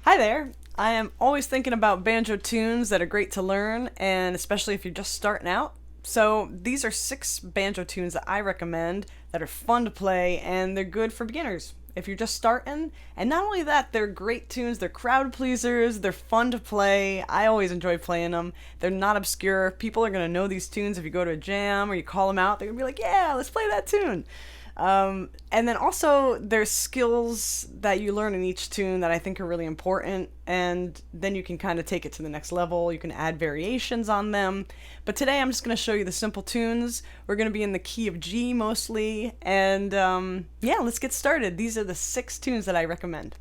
Hi there. I am always thinking about banjo tunes that are great to learn, and especially if you're just starting out. So, these are 6 banjo tunes that I recommend that are fun to play and they're good for beginners if you're just starting. And not only that, they're great tunes, they're crowd pleasers, they're fun to play. I always enjoy playing them. They're not obscure. People are going to know these tunes if you go to a jam or you call them out. They're going to be like, yeah, let's play that tune. And then also there's skills that you learn in each tune that I think are really important, and then you can kind of take it to the next level. You can add variations on them. But today I'm just going to show you the simple tunes. We're going to be in the key of G mostly, and yeah, let's get started. These are the 6 tunes that I recommend.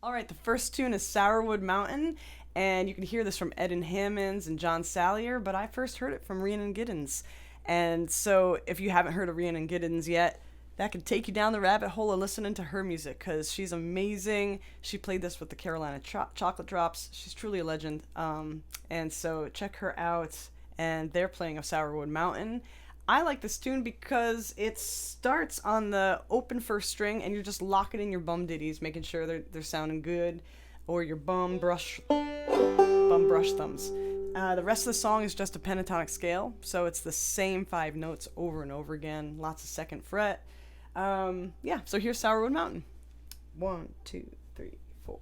Alright, the first tune is Sourwood Mountain, and you can hear this from Ed and Hammonds and John Sallier, but I first heard it from Rhiannon Giddens. And so if you haven't heard of Rhiannon Giddens yet, that could take you down the rabbit hole of listening to her music, because she's amazing. She played this with the Carolina Chocolate Drops. She's truly a legend. And so check her out, and they're playing of Sourwood Mountain. I like this tune because it starts on the open first string, and you're just locking in your bum ditties, making sure they're sounding good, or your bum brush thumbs. The rest of the song is just a pentatonic scale, so it's the same 5 notes over and over again, lots of second fret. Yeah, so here's Sourwood Mountain. 1, 2, 3, 4.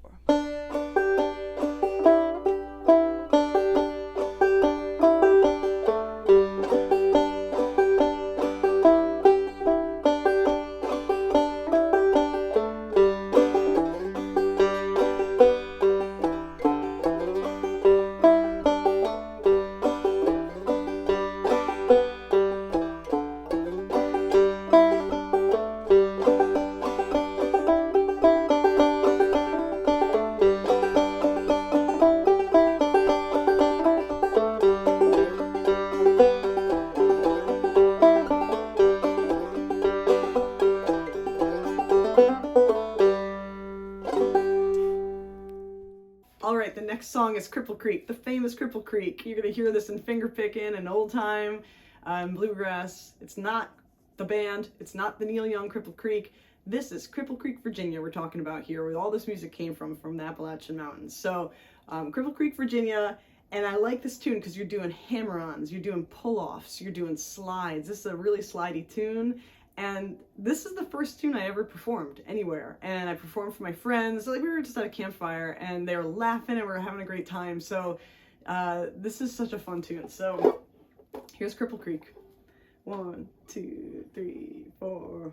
Alright, the next song is Cripple Creek, the famous Cripple Creek. You're going to hear this in fingerpicking and old time bluegrass. It's not the band, it's not the Neil Young Cripple Creek. This is Cripple Creek, Virginia we're talking about here, where all this music came from the Appalachian Mountains. So, Cripple Creek, Virginia, and I like this tune because you're doing hammer-ons, you're doing pull-offs, you're doing slides. This is a really slidey tune. And this is the first tune I ever performed anywhere. And I performed for my friends. Like, we were just at a campfire and they were laughing and we were having a great time. So this is such a fun tune. So here's Cripple Creek. 1, 2, 3, 4.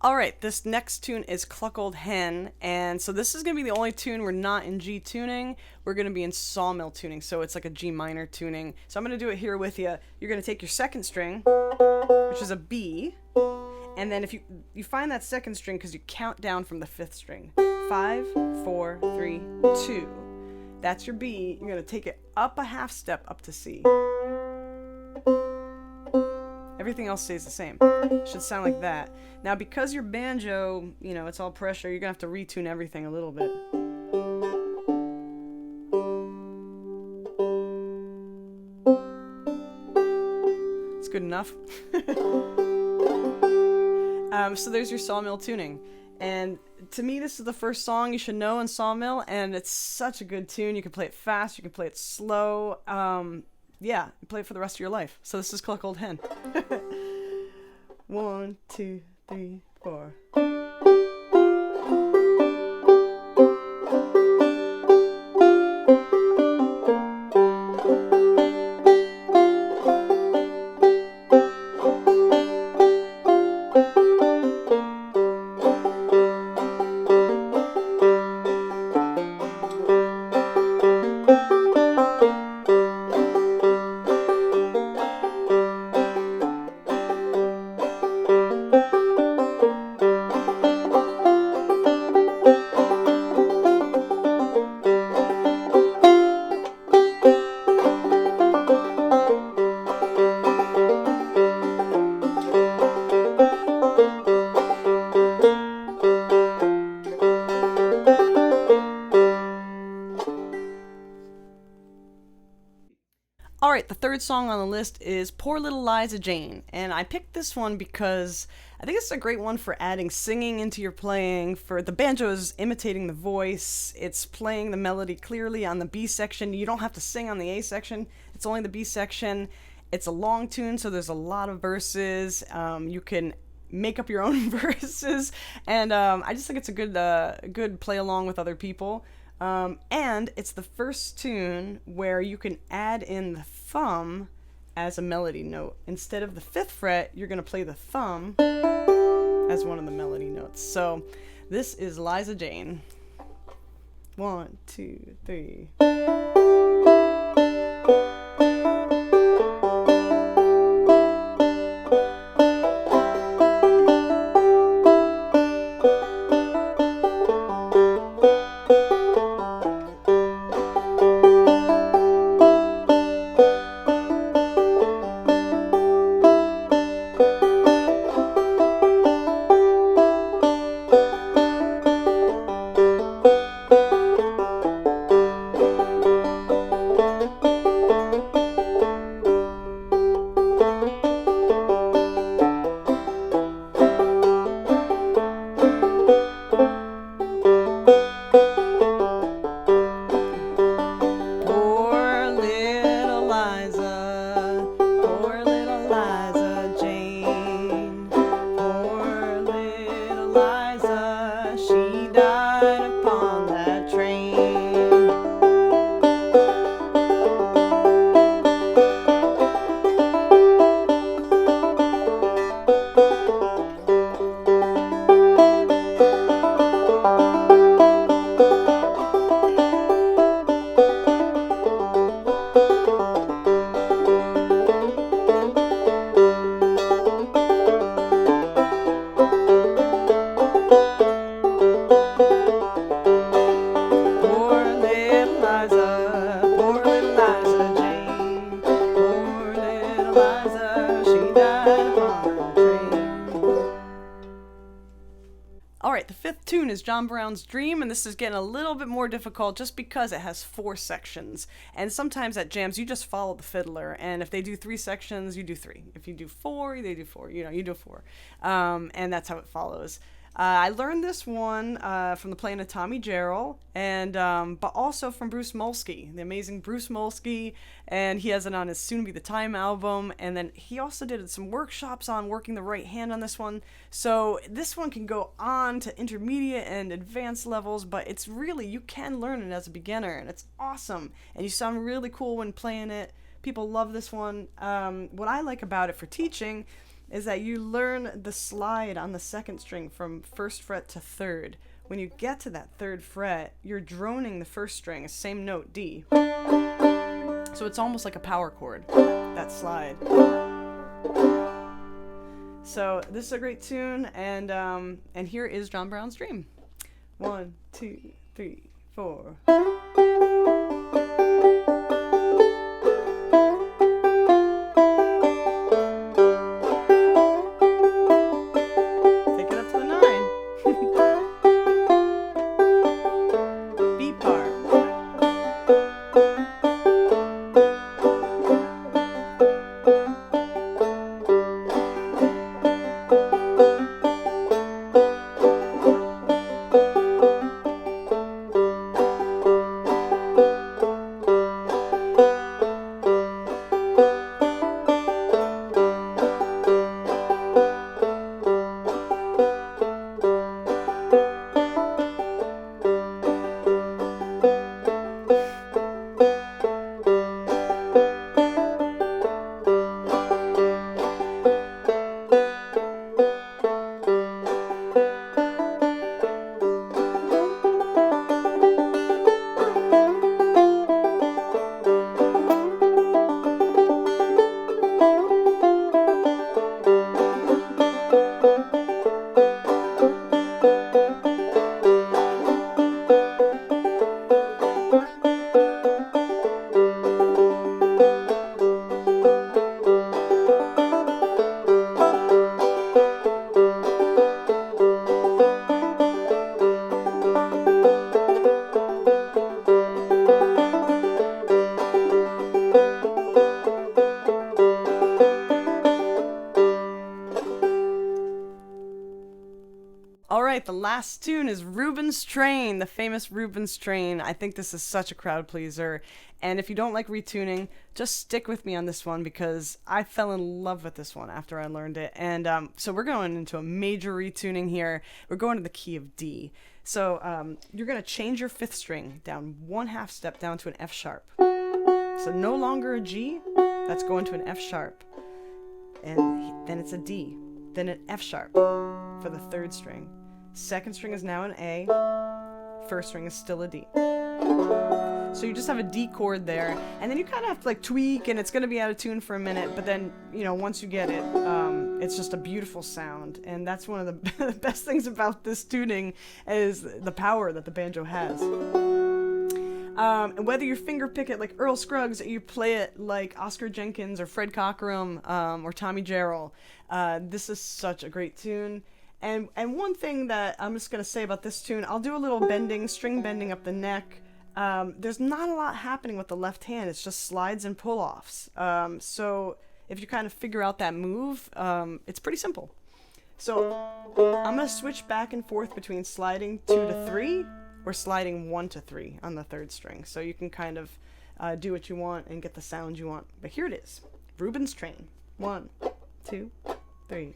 Alright, this next tune is Cluck Old Hen, and so this is going to be the only tune we're not in G tuning. We're going to be in sawmill tuning, so it's like a G minor tuning. So I'm going to do it here with you. You're going to take your second string, which is a B, and then if you find that second string because you count down from the 5th string. 5, 4, 3, 2. That's your B. You're going to take it up a half step up to C. Everything else stays the same. Should sound like that. Now, because your banjo, you know, it's all pressure, you're going to have to retune everything a little bit. It's good enough. So there's your sawmill tuning. And to me, this is the first song you should know in sawmill, and it's such a good tune. You can play it fast, you can play it slow. Yeah, play it for the rest of your life. So this is Cluck Old Hen. 1, 2, 3, 4. third song on the list is Poor Little Liza Jane, and I picked this one because I think it's a great one for adding singing into your playing. For the banjo is imitating the voice, it's playing the melody clearly on the B section. You don't have to sing on the A section, it's only the B section. It's a long tune, so there's a lot of verses. You can make up your own verses, and I just think it's a good play along with other people. And it's the first tune where you can add in the thumb as a melody note. Instead of the 5th fret, you're going to play the thumb as one of the melody notes. So this is Liza Jane. 1, 2, 3. Alright, the 5th tune is John Brown's Dream, and this is getting a little bit more difficult just because it has 4 sections. And sometimes at jams, you just follow the fiddler, and if they do 3 sections, you do 3. If you do 4, they do 4. You do 4. And that's how it follows. I learned this one from the playing of Tommy Jarrell, and but also from Bruce Molsky, the amazing Bruce Molsky, and he has it on his Soon Be the Time album, and then he also did some workshops on working the right hand on this one. So this one can go on to intermediate and advanced levels, but it's really, you can learn it as a beginner, and it's awesome, and you sound really cool when playing it. People love this one. What I like about it for teaching is that you learn the slide on the 2nd string from 1st fret to 3rd. When you get to that 3rd fret, you're droning the 1st string, same note, D. So it's almost like a power chord, that slide. So this is a great tune, and here is John Brown's Dream. 1, 2, 3, 4. All right, the last tune is Reuben's Train, the famous Reuben's Train. I think this is such a crowd pleaser. And if you don't like retuning, just stick with me on this one because I fell in love with this one after I learned it. And so we're going into a major retuning here. We're going to the key of D. So you're going to change your fifth string down 1/2 step down to an F sharp. So no longer a G, that's going to an F sharp. And then it's a D, then an F sharp for the third string. Second string is now an A, first string is still a D. So you just have a D chord there, and then you kind of have to like tweak, and it's going to be out of tune for a minute, but then, you know, once you get it, it's just a beautiful sound, and that's one of the best things about this tuning is the power that the banjo has. And whether you finger pick it like Earl Scruggs, or you play it like Oscar Jenkins or Fred Cockerham or Tommy Jarrell, this is such a great tune. And one thing that I'm just going to say about this tune, I'll do a little bending, string bending up the neck. There's not a lot happening with the left hand. It's just slides and pull-offs. So if you kind of figure out that move, it's pretty simple. So I'm going to switch back and forth between sliding 2 to 3 or sliding 1 to 3 on the third string. So you can kind of do what you want and get the sound you want. But here it is. Reuben's Train. 1, 2, 3.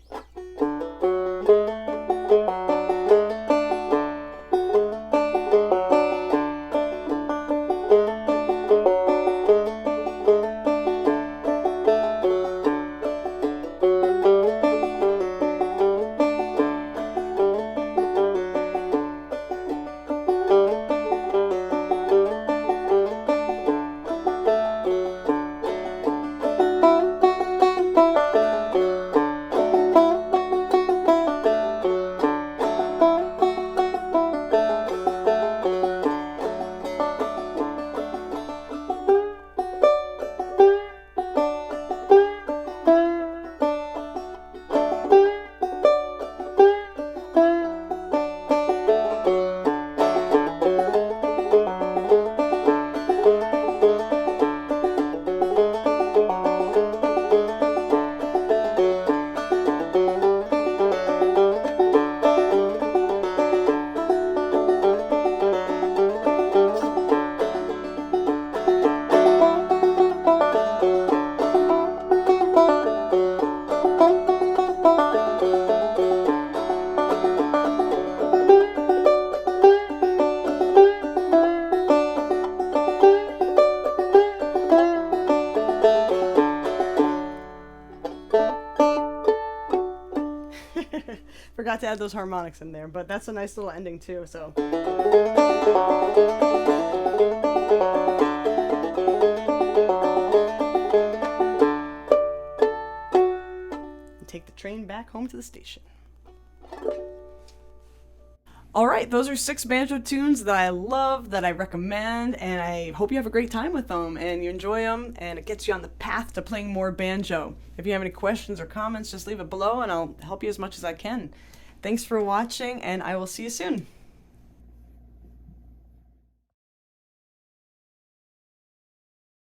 Forgot to add those harmonics in there, but that's a nice little ending too, so. And take the train back home to the station. Alright, those are 6 banjo tunes that I love, that I recommend, and I hope you have a great time with them, and you enjoy them, and it gets you on the path to playing more banjo. If you have any questions or comments, just leave it below, and I'll help you as much as I can. Thanks for watching, and I will see you soon.